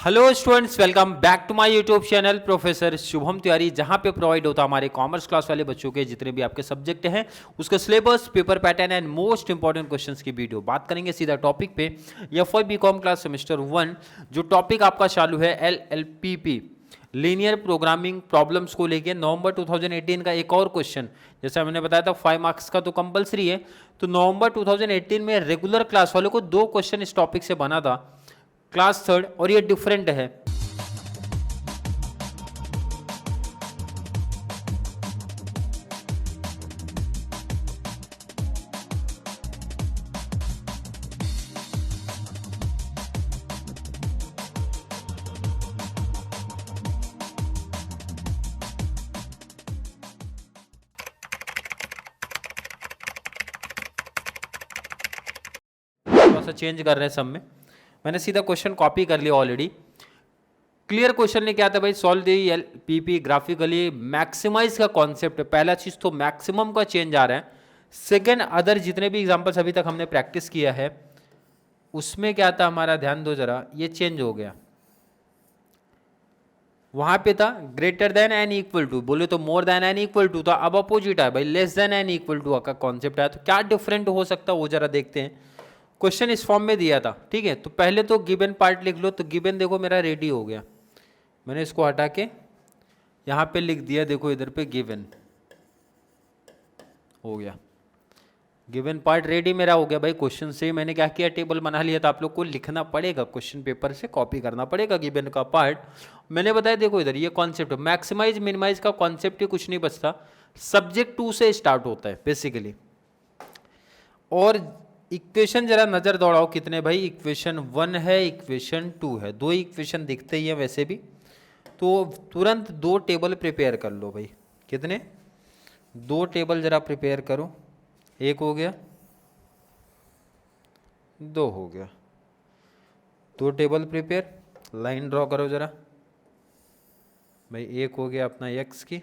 Hello students, welcome back to my YouTube channel professor Shubham Tiwari, जहां पे provide होता है हमारे कॉमर्स क्लास वाले बच्चों के जितने भी आपके सब्जेक्ट हैं उसका syllabus, paper pattern and most important questions की वीडियो। बात करेंगे सीधा टॉपिक पे। F B com class semester 1 जो टॉपिक आपका चालू है LLPP लीनियर प्रोग्रामिंग प्रॉब्लम्स को लेके नवंबर 2018 का एक और क्वेश्चन, जैसा मैंने बताया था 5 मार्क्स का तो कंपलसरी है। तो नवंबर 2018 में रेगुलर क्लास वालों को 2 क्वेश्चन इस टॉपिक से बना था क्लास 3rd, और ये डिफरेंट है। थोड़ा सा चेंज कर रहे हैं सब में। मैंने सीधा क्वेश्चन कॉपी कर लिया ऑलरेडी। क्लियर क्वेश्चन ने क्या था भाई, solve the LPP graphically maximise का कॉन्सेप्ट है। पहला चीज तो मैक्सिमम का चेंज आ रहा है। सेकंड, अदर जितने भी एग्जांपल्स अभी तक हमने प्रैक्टिस किया है उसमें क्या था हमारा, ध्यान दो जरा, ये चेंज हो गया। वहां पे था greater than and equal to, बोले तो more than and equal to था। अब अपोजिट है भाई, less than and equal to का कॉन्सेप्ट है। तो क्या डिफरेंट हो सकता है वो जरा देखते हैं। क्वेश्चन इस फॉर्म में दिया था, ठीक है। तो पहले तो गिवन पार्ट लिख लो। तो गिवन देखो मेरा रेडी हो गया, मैंने इसको हटा के यहां पे लिख दिया। देखो इधर पे गिवन हो गया, गिवन पार्ट रेडी मेरा हो गया भाई। क्वेश्चन से मैंने क्या किया, टेबल बना लिया था। आप लोग को लिखना पड़ेगा, क्वेश्चन पेपर से कॉपी करना पड़ेगा गिवन का पार्ट। मैंने बताया देखो इधर ये कॉन्सेप्ट मैक्सिमाइज मिनिमाइज का कॉन्सेप्ट ही कुछ नहीं बचता। सब्जेक्ट 2 से स्टार्ट होता है बेसिकली। और इक्वेशन जरा नजर दौड़ाओ कितने भाई, इक्वेशन 1 है, इक्वेशन 2 है। 2 इक्वेशन दिखते ही है वैसे भी। तो तुरंत 2 टेबल प्रिपेयर कर लो भाई। कितने, 2 टेबल जरा प्रिपेयर करो। 1 हो गया, 2 हो गया। 2 टेबल प्रिपेयर, लाइन ड्रॉ करो जरा भाई। 1 हो गया अपना x की,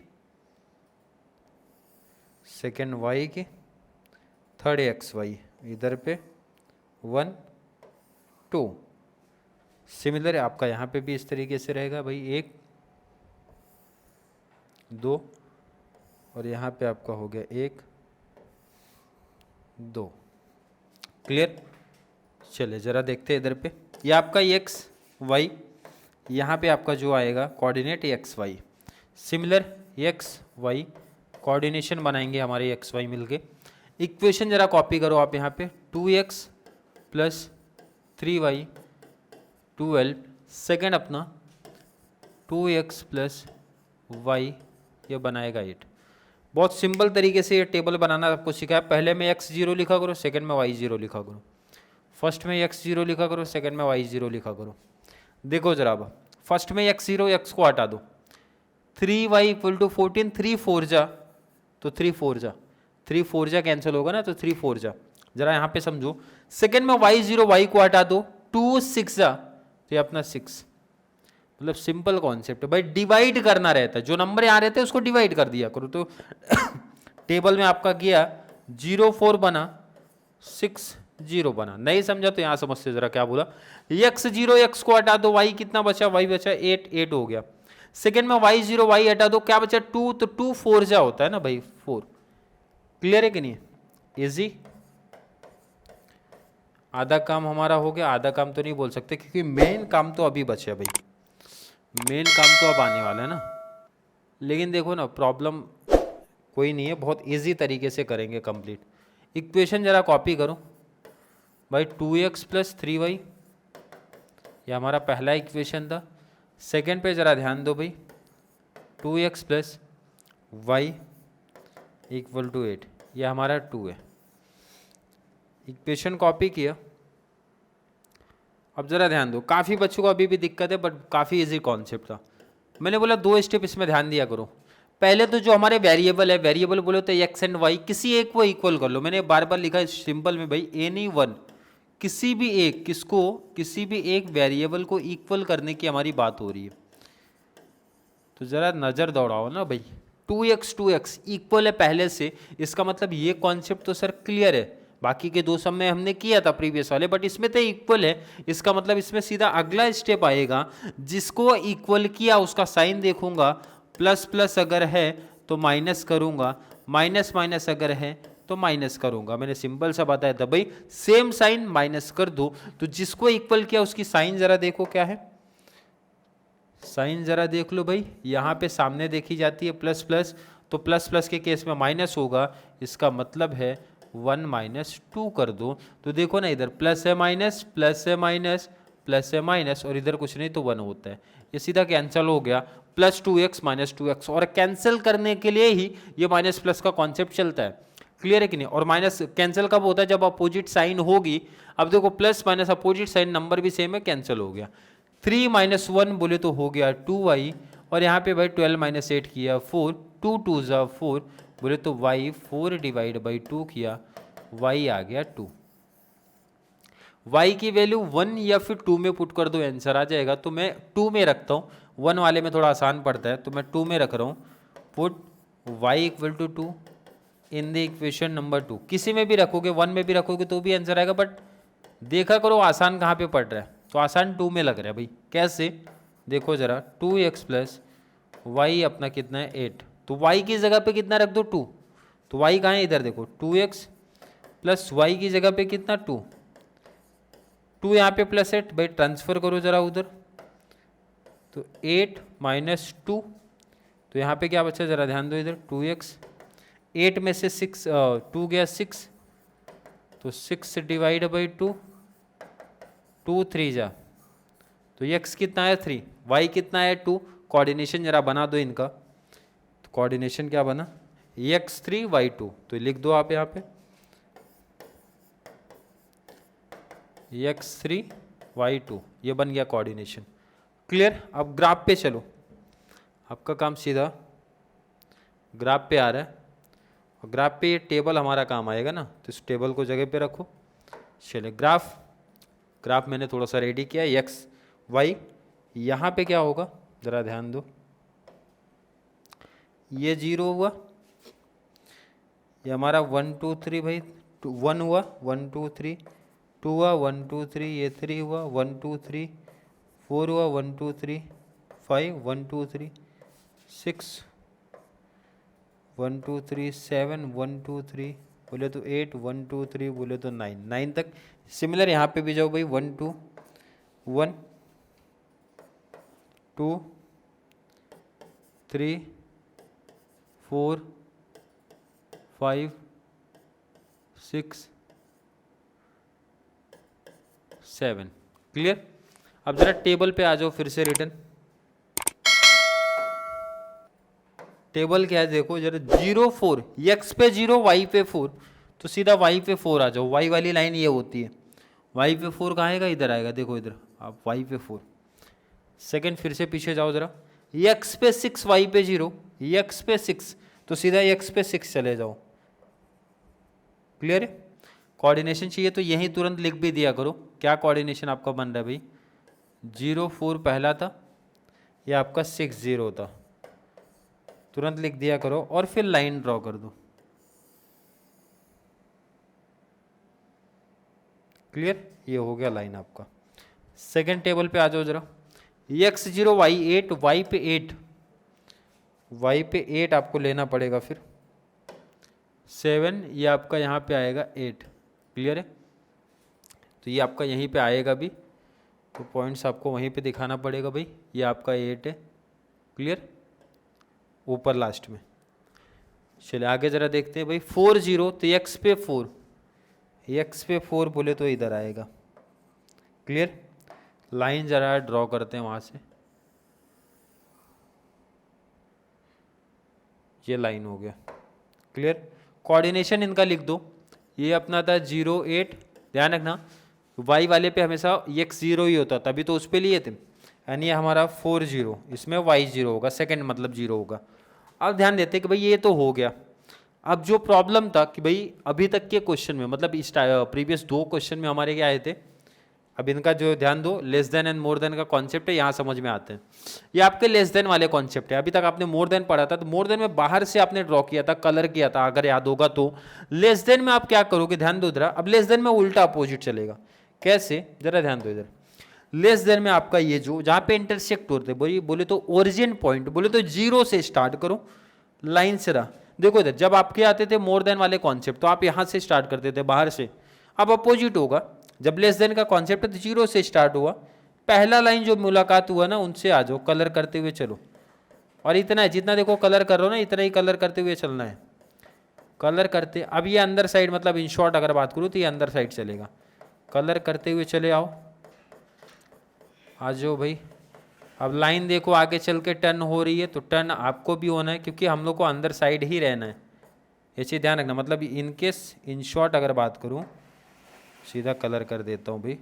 सेकेंड y की, थर्ड xy इधर पे 1 2। सिमिलर है आपका यहाँ पे भी इस तरीके से रहेगा भाई। 1 2 और यहाँ पे आपका हो गया 1 2। क्लियर। चलिए जरा देखते हैं इधर पे। ये आपका x y, यहाँ पे आपका जो आएगा coordinate x y। Similar x y coordination बनाएंगे हमारे x y मिलके। इक्वेशन जरा कॉपी करो आप यहाँ पे। 2x plus 3y 12। सेकेंड अपना 2x प्लस y, ये बनाएगा 8। बहुत सिंपल तरीके से ये टेबल बनाना आपको सिखाया। पहले में x0 लिखा करो, सेकेंड में y0 लिखा करो। फर्स्ट में x0 लिखा करो, सेकेंड में y0 लिखा करो। देखो जरा अब फर्स्ट में x0, x को हटा दो। 3y इक्वल टू 14, 3 4 जा तो 3 4 जा, 3 4 जा कैंसिल होगा ना, तो 3 4 जा। जरा यहाँ पे समझो। सेकेंड में y0, y को हटा दो। 2 6 जा तो ये अपना 6। मतलब सिंपल कॉन्सेप्ट है भाई, डिवाइड करना रहता है। जो नंबर यहाँ रहते हैं उसको डिवाइड कर दिया करो। तो टेबल में आपका गया 0 4 बना, 6 0 बना। नहीं समझा तो यहाँ समझते जरा क्या बोला। x0, x को हटा दो, y कितना बचा, y बचा 8 8 हो गया। सेकेंड में y0, y हटा दो, क्या बचा 2, तो 2 4 जा होता है ना भाई 4। क्लियर है कि नहीं, इजी। आधा काम हमारा हो गया। आधा काम तो नहीं बोल सकते क्योंकि मेन काम तो अभी बचे भाई। मेन काम तो अब आने वाला है ना। लेकिन देखो ना, प्रॉब्लम कोई नहीं है, बहुत इजी तरीके से करेंगे कंप्लीट। इक्वेशन जरा कॉपी करो भाई। 2x प्लस 3y, ये हमारा पहला इक्वेशन था। सेकेंड पे जरा ध्यान दो भाई। 2x plus y equal to 8, ये हमारा 2 है। इक्वेशन कॉपी किया। अब जरा ध्यान दो, काफ़ी बच्चों को अभी भी दिक्कत है बट काफ़ी इजी कॉन्सेप्ट था। मैंने बोला 2 स्टेप इसमें ध्यान दिया करो। पहले तो जो हमारे वेरिएबल है, वेरिएबल बोले तो x एंड y, किसी एक को इक्वल कर लो। मैंने बार बार लिखा है सिंपल में भाई, एनी वन, किसी भी एक, किसको, किसी भी एक वेरिएबल को इक्वल करने की हमारी बात हो रही है। तो जरा नज़र दौड़ाओ ना भाई। 2x इक्वल है पहले से, इसका मतलब ये कॉन्सेप्ट तो सर क्लियर है। बाकी के दो सम में हमने किया था प्रीवियस वाले, बट इसमें तो इक्वल है। इसका मतलब इसमें सीधा अगला स्टेप आएगा, जिसको इक्वल किया उसका साइन देखूंगा, प्लस प्लस अगर है तो माइनस करूंगा, माइनस माइनस अगर है तो माइनस करूंगा। मैंने सिंपल सा बताया था भाई, सेम साइन माइनस कर दो। तो जिसको इक्वल किया उसकी साइन जरा देखो क्या है, साइन जरा देख लो भाई, यहाँ पे सामने देखी जाती है प्लस प्लस, तो प्लस प्लस के केस में माइनस होगा, इसका मतलब है 1 माइनस 2 कर दो। तो देखो ना, इधर प्लस है माइनस, प्लस है माइनस, प्लस है माइनस, और इधर कुछ नहीं तो 1 होता है। ये सीधा कैंसिल हो गया, प्लस 2x माइनस 2x। और कैंसिल करने के लिए ही ये माइनस प्लस का कॉन्सेप्ट चलता है। क्लियर है कि नहीं? और माइनस कैंसिल कब होता है? जब अपोजिट साइन होगी। अब देखो plus minus opposite sign, number भी सेम है, कैंसिल हो गया। 3 माइनस 1 बोले तो हो गया 2y, और यहाँ पे भाई 12 माइनस 8 किया 4, 2 2 ज़ा 4 बोले तो y, 4 डिवाइड बाई 2 किया, y आ गया 2। y की वैल्यू 1 या फिर 2 में पुट कर दो, आंसर आ जाएगा। तो मैं 2 में रखता हूँ, 1 वाले में थोड़ा आसान पड़ता है, तो मैं 2 में रख रहा हूँ। Put y equal to 2 in the equation number 2। किसी में भी रखोगे, 1 में भी रखोगे तो भी आंसर आएगा, बट देखा करो आसान कहाँ पे पड़ रहा है। तो आसान 2 में लग रहा है भाई। कैसे? देखो जरा, 2x प्लस वाई अपना कितना है 8, तो y की जगह पे कितना रख दो 2, तो y कहाँ है? इधर देखो, 2x प्लस वाई की जगह पे कितना 2, 2 यहाँ पे प्लस 8, भाई ट्रांसफर करो जरा उधर, तो 8 माइनस 2, तो यहाँ पे क्या बचा जरा ध्यान दो इधर, 2x, 8 में से 6 2 गया 6, तो 6 डिवाइड बाई 2, 2 3 जा, तो x कितना है 3, y कितना है 2। कोऑर्डिनेशन जरा बना दो इनका, तो कोऑर्डिनेशन क्या बना, x3 y2, तो लिख दो आप यहाँ पे x3 y2, ये बन गया कोऑर्डिनेशन। क्लियर? अब ग्राफ पे चलो, आपका काम सीधा ग्राफ पे आ रहा है, और ग्राफ पे ये टेबल हमारा काम आएगा ना, तो इस टेबल को जगह पे रखो। चलिए ग्राफ मैंने थोड़ा सा रेडी किया, एक्स वाई, यहाँ पे क्या होगा ज़रा ध्यान दो, ये 0 हुआ, ये हमारा 1 2 3 भाई 1 हुआ, 1 2 3 2 हुआ, 1 2 3, ये 3 हुआ, 1 2 3 4 हुआ, 1 2 3 5, 1 2 3 6, 1 2 3 7, 1 2 3 बोले तो 8, 1 2 3 बोले तो 9 तक। सिमिलर यहाँ पे भी जाओ भाई, 1 2 1 2 3 4 5 6 7। क्लियर? अब जरा टेबल पे आ जाओ फिर से रिटर्न। टेबल क्या है देखो जरा, 0 4, x पे 0 y पे 4, तो सीधा y पे 4 आ जाओ। y वाली लाइन ये होती है, y पे 4 कहाँ आएगा? इधर आएगा, देखो इधर आप y पे 4। सेकंड फिर से पीछे जाओ जरा, x पे 6 y पे 0, x पे 6, तो सीधा x पे 6 चले जाओ। क्लियर है? कोऑर्डिनेशन चाहिए तो यहीं तुरंत लिख भी दिया करो। क्या कोऑर्डिनेशन आपका बन रहा है भाई? 0 4 पहला था, ये आपका 6 0 था, तुरंत लिख दिया करो और फिर लाइन ड्रॉ कर दो। क्लियर? ये हो गया लाइन आपका। सेकंड टेबल पे आ जाओ जरा, x 0 y 8, y पे 8, y पे 8 आपको लेना पड़ेगा, फिर 7, ये आपका यहाँ पे आएगा 8। क्लियर है? तो ये आपका यहीं पे आएगा भी, तो पॉइंट्स आपको वहीं पे दिखाना पड़ेगा भाई, ये आपका 8 है। क्लियर? ऊपर लास्ट में। चलिए आगे जरा देखते हैं भाई, 4 0, तो x पे 4, x पे 4 बोले तो इधर आएगा। क्लियर? लाइन जरा ड्रॉ करते हैं वहाँ से, ये लाइन हो गया। क्लियर? कोऑर्डिनेशन इनका लिख दो, ये अपना था 0 8, ध्यान रखना y वाले पे हमेशा x 0 ही होता, तभी तो उस पर लिए थे, यानी हमारा 4 0, इसमें y 0 होगा, सेकंड मतलब 0 होगा। अब ध्यान देते कि भाई ये तो हो गया। अब जो प्रॉब्लम था कि भाई अभी तक के क्वेश्चन में, मतलब इस प्रीवियस 2 क्वेश्चन में हमारे क्या आए थे, अब इनका जो ध्यान दो, less than and more than का कॉन्सेप्ट है, यहाँ समझ में आते हैं। ये आपके लेस देन वाले कॉन्सेप्ट है। अभी तक आपने मोर देन पढ़ा था, तो मोर देन में बाहर से आपने ड्रॉ किया था, कलर किया था, अगर याद होगा तो। लेस देन में आप क्या करोगे, ध्यान दो जरा। अब लेस देन में उल्टा अपोजिट चलेगा। कैसे, जरा ध्यान दो इधर। लेस देन में आपका ये जो जहाँ पे इंटरसेक्ट होते बोले तो ओरिजिन पॉइंट, बोले तो जीरो से स्टार्ट करो, लाइन से रहा। देखो इधर, जब आपके आते थे मोर देन वाले कॉन्सेप्ट तो आप यहाँ से स्टार्ट करते थे बाहर से। अब अपोजिट होगा, जब लेस देन का कॉन्सेप्ट है तो जीरो से स्टार्ट हुआ, पहला लाइन जो मुलाकात हुआ ना उनसे आ जाओ, कलर करते हुए चलो। और इतना है, जितना देखो कलर कर रहे हो ना, इतना ही कलर करते हुए चलना है। कलर करते, अब ये अंदर साइड, मतलब इन शॉर्ट अगर बात करूँ तो ये अंदर साइड चलेगा। कलर करते हुए चले आओ, आ जाओ भाई। अब लाइन देखो आगे चल के टर्न हो रही है, तो टर्न आपको भी होना है, क्योंकि हम लोग को अंदर साइड ही रहना है। ये चीज़ ध्यान रखना। मतलब इनकेस इन शॉर्ट अगर बात करूँ, सीधा कलर कर देता हूँ भाई,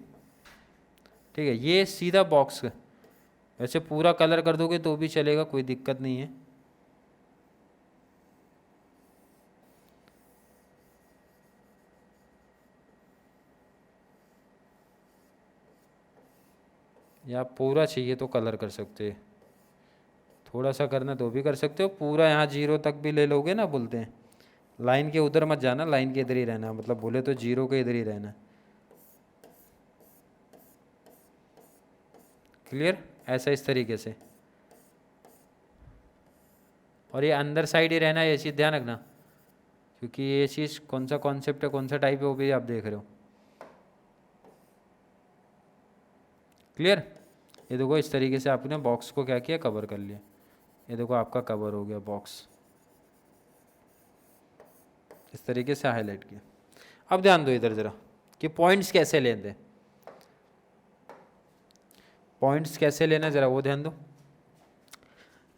ठीक है। ये सीधा बॉक्स, वैसे पूरा कलर कर दोगे तो भी चलेगा, कोई दिक्कत नहीं है। या पूरा चाहिए तो कलर कर सकते हैं, थोड़ा सा करना तो भी कर सकते हो। पूरा यहाँ जीरो तक भी ले लोगे ना, बोलते हैं लाइन के उधर मत जाना, लाइन के इधर ही रहना, मतलब बोले तो जीरो के इधर ही रहना। क्लियर, ऐसा इस तरीके से। और ये अंदर साइड ही रहना है, ये चीज़ ध्यान रखना, क्योंकि ये चीज़ कौन सा कॉन्सेप्ट है, कौन सा टाइप है, वो भी आप देख रहे हो। क्लियर। ये देखो इस तरीके से आपने बॉक्स को क्या किया, कवर कर लिया। ये देखो आपका कवर हो गया बॉक्स, इस तरीके से हाईलाइट किया। अब ध्यान दो इधर जरा कि पॉइंट्स कैसे लेते हैं, पॉइंट्स कैसे लेना जरा वो ध्यान दो।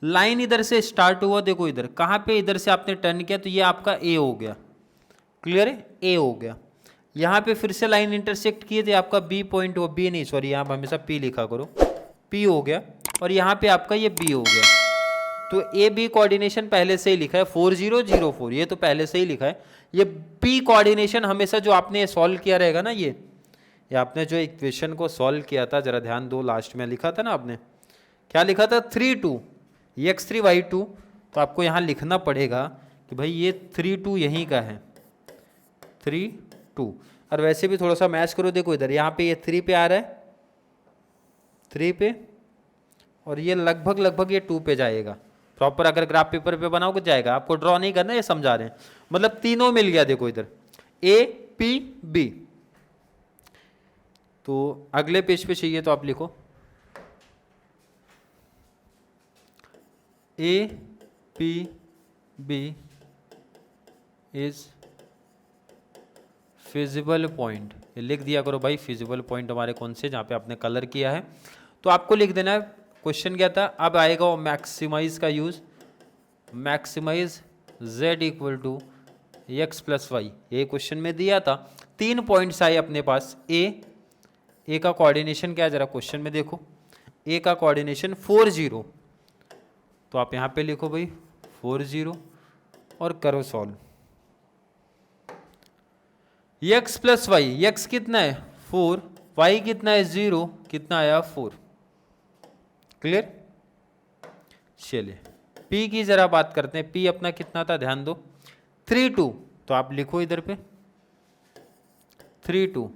लाइन इधर से स्टार्ट हुआ, देखो इधर कहाँ पे, इधर से आपने टर्न किया तो ये आपका ए हो गया। क्लियर है, ए हो गया। यहाँ पे फिर से लाइन इंटरसेक्ट किए थे, आपका बी पॉइंट हो, बी नहीं सॉरी, यहाँ पर हमेशा पी लिखा करो, पी हो गया। और यहाँ पे आपका ये बी हो गया। तो ए बी कोऑर्डिनेशन पहले से ही लिखा है 4004, ये तो पहले से ही लिखा है। ये पी कोऑर्डिनेशन हमेशा जो आपने सॉल्व किया रहेगा ना, ये आपने जो इक्वेशन को सॉल्व किया था, जरा ध्यान दो, लास्ट में लिखा था ना आपने, क्या लिखा था, 3 2 x3 y2। तो आपको यहाँ लिखना पड़ेगा कि भाई ये 3 2 यहीं का है, 3 2। और वैसे भी थोड़ा सा मैच करो, देखो इधर यहाँ पे ये 3 पे आ रहा है, 3 पे, और ये लगभग ये 2 पे जाएगा। प्रॉपर अगर ग्राफ पेपर पे बनाओगे जाएगा, आपको ड्रॉ नहीं करना, ये समझा रहे हैं। मतलब तीनों मिल गया, देखो इधर ए पी बी। तो अगले पेज पे चाहिए तो आप लिखो A P B is feasible point. ये लिख दिया करो भाई, फिजिबल पॉइंट हमारे कौन से, जहाँ पे आपने कलर किया है। तो आपको लिख देना है, क्वेश्चन क्या था, अब आएगा वो मैक्सिमाइज का use, maximise z equal to X plus Y. ये क्वेश्चन में दिया था, 3 पॉइंट्स आए अपने पास। ए का कोऑर्डिनेशन क्या है, जरा क्वेश्चन में देखो, ए का कोऑर्डिनेशन 4 0। तो आप यहाँ पे लिखो भाई 4 0 और करो solve. x plus Y, X कितना है 4, y कितना है 0, कितना आया 4। क्लियर। चलिए p की जरा बात करते हैं, p अपना कितना था, ध्यान दो 3 2। तो आप लिखो इधर पे 3 2।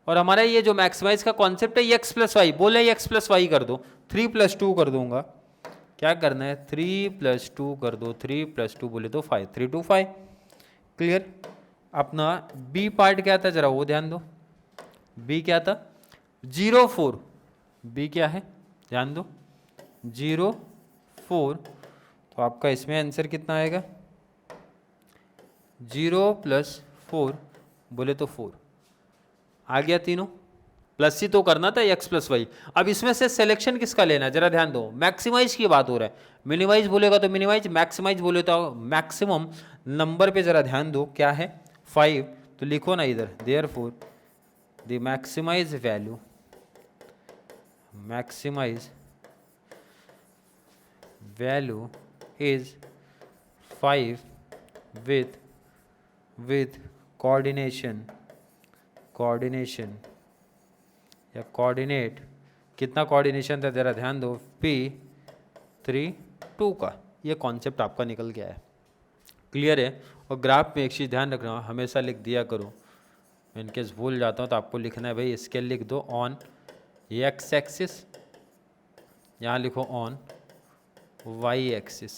और हमारा ये जो मैक्सिमाइज का कॉन्सेप्ट है x प्लस वाई, बोले x प्लस वाई कर दो, 3 + 2 कर दूंगा। क्या करना है, 3 + 2 कर दो, 3 + 2 बोले तो 5, 3 2 5। क्लियर। अपना b पार्ट क्या था, जरा वो ध्यान दो। b क्या था 0 4, b क्या है ध्यान दो 0 4। तो आपका इसमें आंसर कितना आएगा, 0 + 4 बोले तो 4 आ गया। तीनों प्लस ही तो करना था, x प्लस वाई। अब इसमें से सिलेक्शन किसका लेना है, जरा ध्यान दो। मैक्सिमाइज की बात हो रहा है, मिनिमाइज बोलेगा तो मिनिमाइज, मैक्सिमाइज बोले तो मैक्सिमम। नंबर पे जरा ध्यान दो, क्या है 5। तो लिखो ना इधर, therefore the maximise value, maximise value is 5 with coordination या कोऑर्डिनेट, कितना कोऑर्डिनेशन था जरा ध्यान दो, P3 2 का, ये कॉन्सेप्ट आपका निकल गया है। क्लियर है। और ग्राफ में एक चीज़ ध्यान रखना, हमेशा लिख दिया करो, इनकेस भूल जाता हूँ तो आपको लिखना है भाई, स्केल लिख दो ऑन एक्स एक्सिस, यहाँ लिखो on Y axis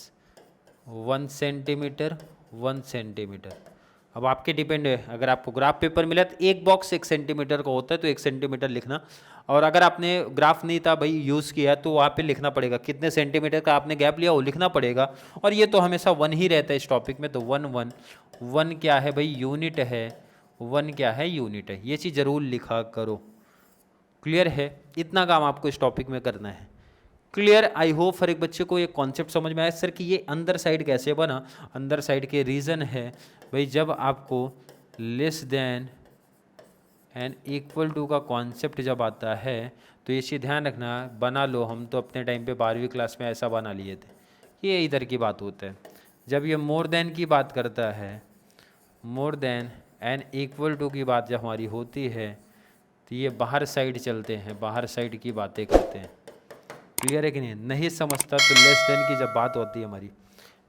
1 centimetre 1 centimetre. अब आपके डिपेंड है, अगर आपको ग्राफ पेपर मिला तो एक बॉक्स 1 सेंटीमीटर का होता है तो 1 सेंटीमीटर लिखना, और अगर आपने ग्राफ नहीं था भाई यूज़ किया तो वहाँ पे लिखना पड़ेगा कितने सेंटीमीटर का आपने गैप लिया वो लिखना पड़ेगा। और ये तो हमेशा 1 ही रहता है इस टॉपिक में, तो 1 क्या है भाई, यूनिट है, 1 क्या है, यूनिट है, ये चीज़ ज़रूर लिखा करो। क्लियर है, इतना काम आपको इस टॉपिक में करना है। क्लियर, आई होप हर एक बच्चे को ये कॉन्सेप्ट समझ में आया सर कि ये अंदर साइड कैसे बना। अंदर साइड के रीज़न है भाई, जब आपको less than and equal to का कॉन्सेप्ट जब आता है तो ये चीज़ ध्यान रखना, बना लो, हम तो अपने टाइम पे 12वीं क्लास में ऐसा बना लिए थे। ये इधर की बात होता है, जब ये मोर देन की बात करता है, more than and equal to की बात जब हमारी होती है तो ये बाहर साइड चलते हैं, बाहर साइड की बातें करते हैं। क्लियर है कि नहीं समझता तो लेस देन की जब बात होती है हमारी,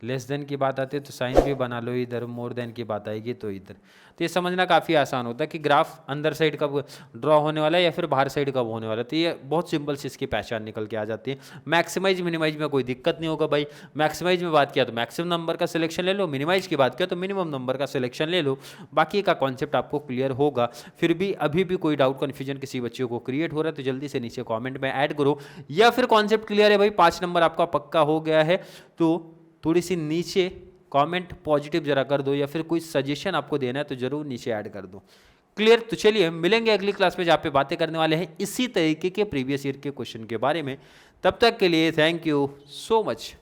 लेस देन की बात आती है तो साइन भी बना लो इधर, मोर देन की बात आएगी तो इधर। तो ये समझना काफ़ी आसान होता है कि ग्राफ अंदर साइड कब ड्रॉ होने वाला है या फिर बाहर साइड कब होने वाला है, तो ये बहुत सिंपल से इसकी पहचान निकल के आ जाती है। मैक्सिमाइज मिनिमाइज में कोई दिक्कत नहीं होगा भाई, मैक्सिमाइज में बात किया तो मैक्सिमम नंबर का सिलेक्शन ले लो, मिनिमाइज की बात किया तो मिनिमम नंबर का सिलेक्शन ले लो, बाकी का कॉन्सेप्ट आपको क्लियर होगा। फिर भी अभी भी कोई डाउट कन्फ्यूजन किसी बच्चे को क्रिएट हो रहा है तो जल्दी से नीचे कॉमेंट में ऐड करो, या फिर कॉन्सेप्ट क्लियर है भाई 5 नंबर आपका पक्का हो गया है तो थोड़ी सी नीचे कमेंट पॉजिटिव जरा कर दो, या फिर कोई सजेशन आपको देना है तो जरूर नीचे ऐड कर दो। क्लियर, तो चलिए मिलेंगे अगली क्लास में जहाँ पे बातें करने वाले हैं इसी तरीके के प्रीवियस ईयर के क्वेश्चन के बारे में। तब तक के लिए थैंक यू सो मच।